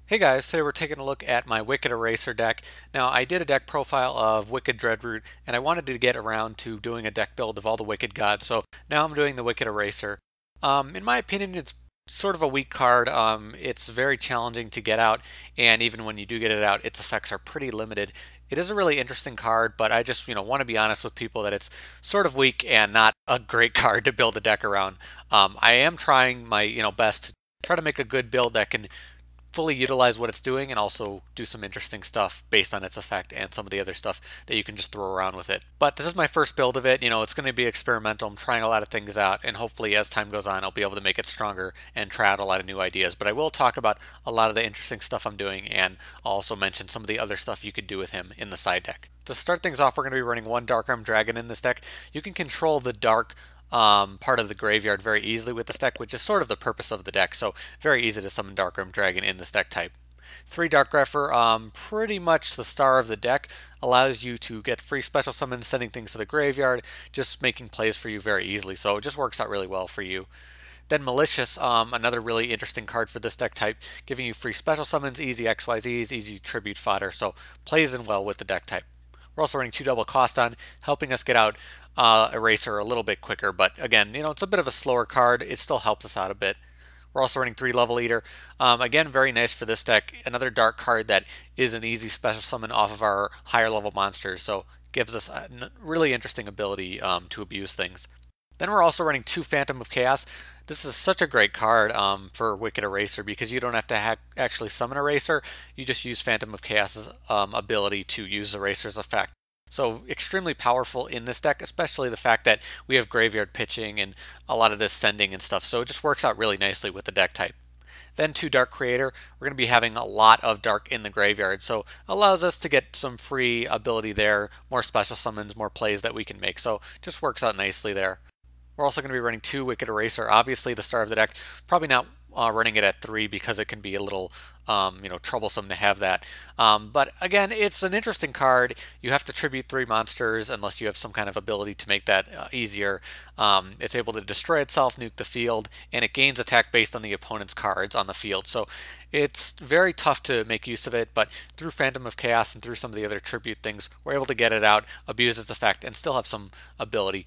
Hey guys, today we're taking a look at my Wicked Eraser deck. Now, I did a deck profile of Wicked Dreadroot, and I wanted to get around to doing a deck build of all the Wicked Gods, so now I'm doing the Wicked Eraser. In my opinion, it's sort of a weak card. It's very challenging to get out, and even when you do get it out, its effects are pretty limited. It is a really interesting card, but I just, want to be honest with people that it's sort of weak and not a great card to build a deck around. I am trying my, best to try to make a good build that can fully utilize what it's doing and also do some interesting stuff based on its effect and some of the other stuff that you can just throw around with it. But this is my first build of it. It's going to be experimental. I'm trying a lot of things out, and hopefully as time goes on I'll be able to make it stronger and try out a lot of new ideas. But I will talk about a lot of the interesting stuff I'm doing, and I'll also mention some of the other stuff you could do with him in the side deck. To start things off, we're going to be running one Dark Dragon in this deck. You can control the dark part of the graveyard very easily with this deck, which is sort of the purpose of the deck, so very easy to summon Dark Dragon in this deck type. 3 Dark Grepher, pretty much the star of the deck, allows you to get free special summons, sending things to the graveyard, just making plays for you very easily, so it just works out really well for you. Then Malicious, another really interesting card for this deck type, giving you free special summons, easy XYZs, easy tribute fodder, so plays in well with the deck type. We're also running 2 Double Coston, helping us get out Eraser a little bit quicker, but again, it's a bit of a slower card. It still helps us out a bit. We're also running 3 Level Eater. Again, very nice for this deck. Another dark card that is an easy special summon off of our higher level monsters, so gives us a really interesting ability to abuse things. Then we're also running 2 Phantom of Chaos. This is such a great card for Wicked Eraser because you don't have to actually summon Eraser. You just use Phantom of Chaos's ability to use Eraser's effect. So extremely powerful in this deck, especially the fact that we have graveyard pitching and a lot of this sending and stuff. So it just works out really nicely with the deck type. Then 2 Dark Creator, we're going to be having a lot of dark in the graveyard, so allows us to get some free ability there, more special summons, more plays that we can make, so just works out nicely there. We're also going to be running 2 Wicked Eraser, obviously the star of the deck, probably not running it at 3 because it can be a little troublesome to have that. But again, it's an interesting card. You have to tribute 3 monsters unless you have some kind of ability to make that easier. It's able to destroy itself, nuke the field, and it gains attack based on the opponent's cards on the field. So it's very tough to make use of it, but through Phantom of Chaos and through some of the other tribute things, we're able to get it out, abuse its effect, and still have some ability.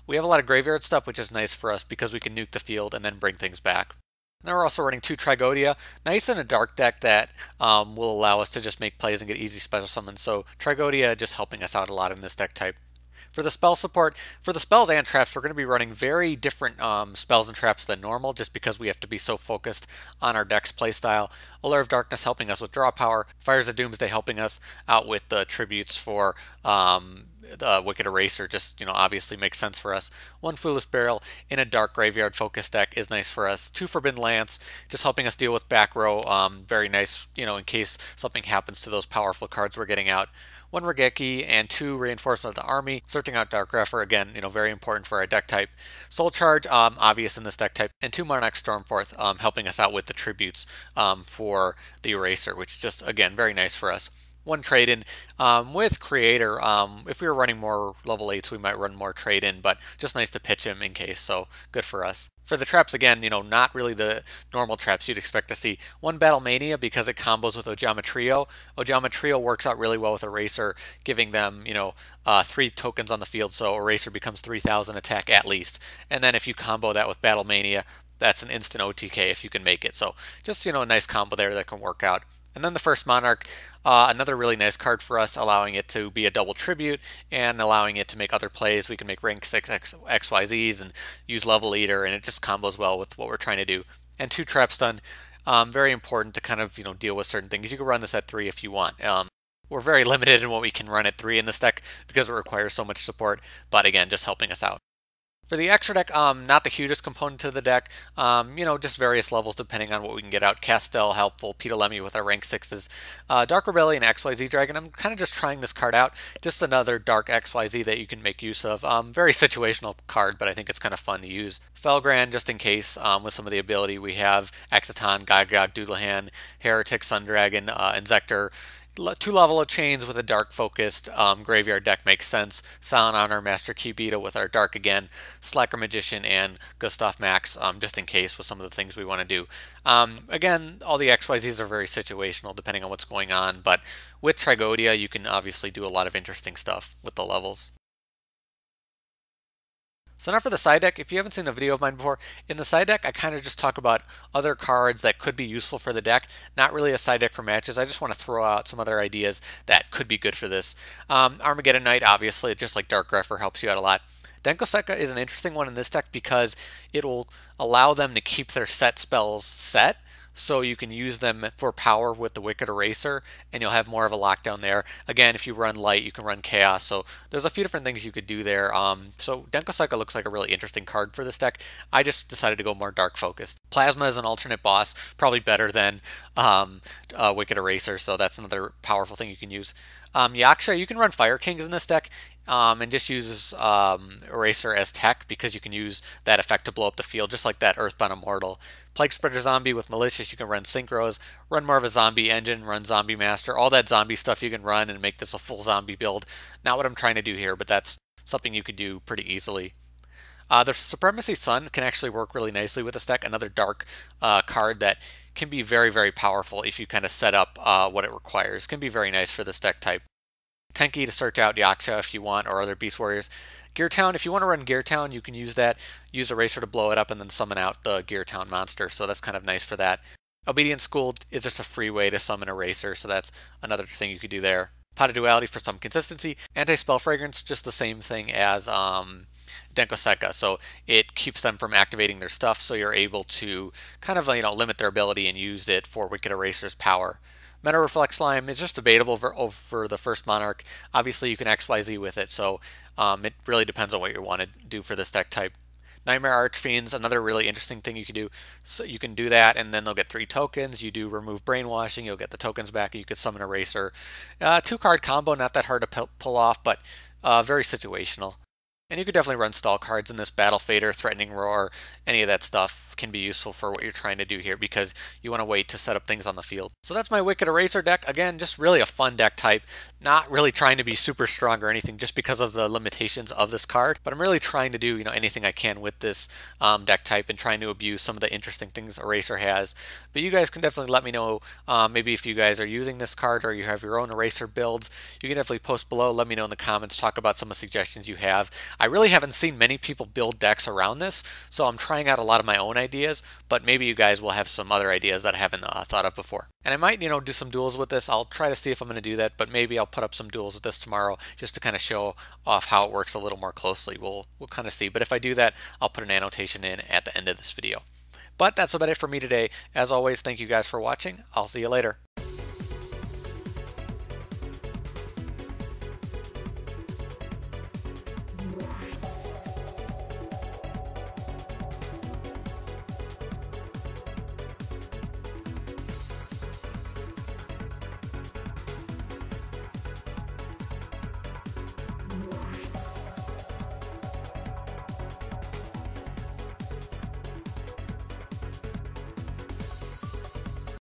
We have a lot of graveyard stuff, which is nice for us because we can nuke the field and then bring things back. Now we're also running 2 Tragoedia, nice in a dark deck that will allow us to just make plays and get easy special summons. So Tragoedia just helping us out a lot in this deck type. For the spell support, for the spells and traps, we're going to be running very different spells and traps than normal just because we have to be so focused on our deck's playstyle. Allure of Darkness helping us with draw power, Fires of Doomsday helping us out with the tributes for the Wicked Eraser, just obviously makes sense for us. 1 Foolish Burial in a dark graveyard focused deck is nice for us. 2 Forbidden Lance, just helping us deal with back row, very nice, in case something happens to those powerful cards we're getting out. 1 Raigeki and 2 Reinforcement of the Army, searching out Dark Grepher, again, very important for our deck type. Soul Charge, obvious in this deck type, and 2 Monarchs Stormforth, helping us out with the tributes for the Eraser, which is just, again, very nice for us. 1 trade-in with Creator. If we were running more level 8s, we might run more trade-in, but just nice to pitch him in case, so good for us. For the traps, again, not really the normal traps you'd expect to see. 1 Battle Mania because it combos with Ojama Trio. Ojama Trio works out really well with Eraser, giving them, 3 tokens on the field, so Eraser becomes 3,000 attack at least. And then if you combo that with Battle Mania, that's an instant OTK if you can make it. So just, a nice combo there that can work out. And then the First Monarch, another really nice card for us, allowing it to be a double tribute and allowing it to make other plays. We can make rank 6 XYZs and use Level Eater, and it just combos well with what we're trying to do. And 2 Trap Stun, very important to kind of deal with certain things. You can run this at 3 if you want. We're very limited in what we can run at 3 in this deck because it requires so much support, but again, just helping us out. For the extra deck, not the hugest component to the deck, just various levels depending on what we can get out. Castel, helpful, Ptolemy with our rank 6s. Dark Rebellion, XYZ Dragon, I'm kind of just trying this card out. Just another dark XYZ that you can make use of. Very situational card, but I think it's kind of fun to use. Felgrand, just in case, with some of the ability we have. Exciton, Gagaga, Dullahan, Hieratic Sun Dragon, Inzektor two Lavalval Chains with a dark focused graveyard deck makes sense. Silent Honor, Master Key Beetle with our dark again, Slacker Magician, and Gustav Max, just in case with some of the things we want to do. Again, all the XYZs are very situational depending on what's going on, but with Tragoedia you can obviously do a lot of interesting stuff with the levels. So now for the side deck, if you haven't seen a video of mine before, in the side deck I kind of just talk about other cards that could be useful for the deck, not really a side deck for matches. I just want to throw out some other ideas that could be good for this. Armageddon Knight, obviously, just like Dark Grepher, helps you out a lot. Denko Sekka is an interesting one in this deck because it will allow them to keep their set spells set, so you can use them for power with the Wicked Eraser, and you'll have more of a lockdown there. Again, if you run light, you can run chaos, so there's a few different things you could do there. So Denko Sekka looks like a really interesting card for this deck. I just decided to go more dark focused. Plasma is an alternate boss, probably better than Wicked Eraser, so that's another powerful thing you can use. Yaksha, you can run Fire Kings in this deck. And just uses Eraser as tech because you can use that effect to blow up the field, just like that Earthbound Immortal. Plaguespreader Zombie with Malicious, you can run Synchros, run more of a zombie engine, run Zombie Master, all that zombie stuff you can run and make this a full zombie build. Not what I'm trying to do here, but that's something you could do pretty easily. The Supremacy Sun can actually work really nicely with this deck, another dark card that can be very, very powerful if you kind of set up what it requires. Can be very nice for this deck type. Tenki to search out Yaksha if you want, or other Beast Warriors. Gear Town, if you want to run Gear Town, you can use that. Use Eraser to blow it up and then summon out the Gear Town monster, so that's kind of nice for that. Obedient School is just a free way to summon Eraser, so that's another thing you could do there. Pot of Duality for some consistency. Anti-Spell Fragrance, just the same thing as Denko Sekka, so it keeps them from activating their stuff, so you're able to kind of limit their ability and use it for Wicked Eraser's power. Meta Reflex Slime is just debatable for the First Monarch. Obviously, you can XYZ with it, so it really depends on what you want to do for this deck type. Nightmare Archfiends, another really interesting thing you can do. So you can do that, and then they'll get 3 tokens. You do Remove Brainwashing, you'll get the tokens back, and you could summon Eraser. 2-card combo, not that hard to pull off, but very situational. And you could definitely run stall cards in this. Battle Fader, Threatening Roar, any of that stuff can be useful for what you're trying to do here because you want to wait to set up things on the field. So that's my Wicked Eraser deck. Again, just really a fun deck type. Not really trying to be super strong or anything just because of the limitations of this card, but I'm really trying to do anything I can with this deck type and trying to abuse some of the interesting things Eraser has. But you guys can definitely let me know maybe if you guys are using this card or you have your own Eraser builds. You can definitely post below. Let me know in the comments. Talk about some of the suggestions you have. I really haven't seen many people build decks around this, so I'm trying out a lot of my own ideas, but maybe you guys will have some other ideas that I haven't thought of before. And I might, do some duels with this. I'll try to see if I'm going to do that, but maybe I'll put up some duels with this tomorrow just to kind of show off how it works a little more closely. We'll kind of see, but if I do that, I'll put an annotation in at the end of this video. But that's about it for me today. As always, thank you guys for watching. I'll see you later.